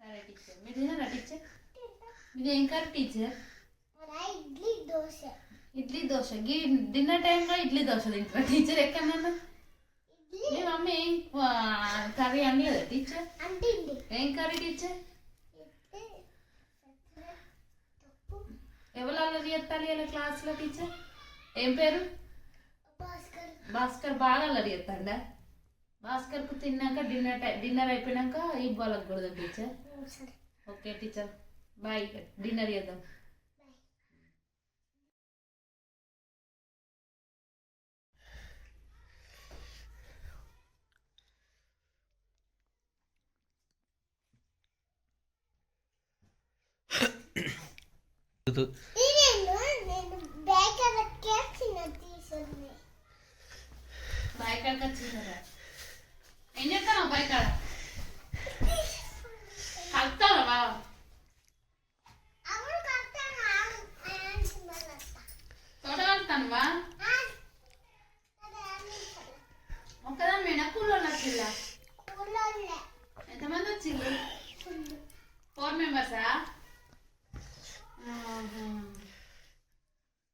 సరే టీచర్. మీరు తిన్నారా టీచర్? మీరు ఏం curry teacher? Idli dosa. Idli dosa. Dinner టైంలో ఇడ్లీ దోశ తింటారా టీచర్? ఎక్కడన్నా మీ మమ్మీ ఏం కర్రీ అని కదా టీచర్? ఏం కర్రీ టీచర్? ఎవరు అల్లరి చేస్తారు ఇలా క్లాస్లో టీచర్? ఏం పేరు? భాస్కర్. బాగా అల్లరి చేస్తాడా? భాస్కర్కు తిన్నాక డిన్నర్ అయిపోయినాక ఇవ్వాలకూడదు teacher. Okay teacher, bye. Dinner చేద్దాం. బాయ్ కాడ వచ్చిందా? ఏం చేస్తాను బాయ్ కాడ? కలుపుతావా? తోట కలుపుతానువా? ఒక్కదాని మీద కూలోళ్ళు వచ్చిల్లా? ఎంతమంది వచ్చింది? 4 మెంబర్సా?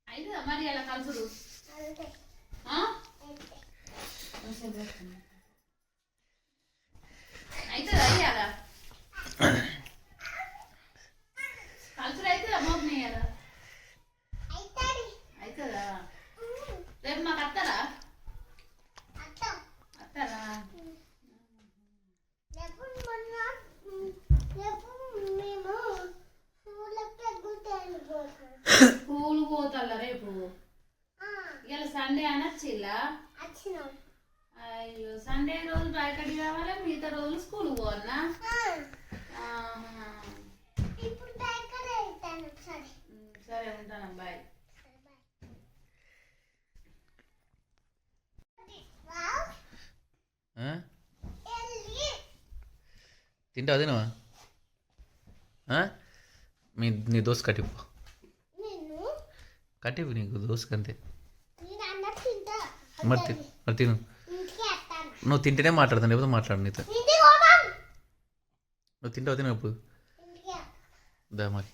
అయితే మరి అలా కలుపుడు అవుతుందా? అయ్యాలా కలుసుడు అవుతుందా? మోపని అయ్యాలా అవుతుందా? రేపు మాకు వస్తారా? వస్తారా? స్కూల్ పోతాలా రేపు? ఇలా సండే అనొచ్చిల్లా? అయ్యో, సండే రోజు బయటకి కావాలి, మిగతా రోజులు స్కూల్ పోవన్నా? సరే ఉంటాను, బాయ్. తింటావా? తినవా? నీ దోశ కట్టిపో. కట్టిపో నీకు దోశకి అంతే. మరి తిను. నువ్వు తింటేనే మాట్లాడతాను, లేకపోతే మాట్లాడు నీతో. నువ్వు తింటావు? తినప్పుడు దా మరి.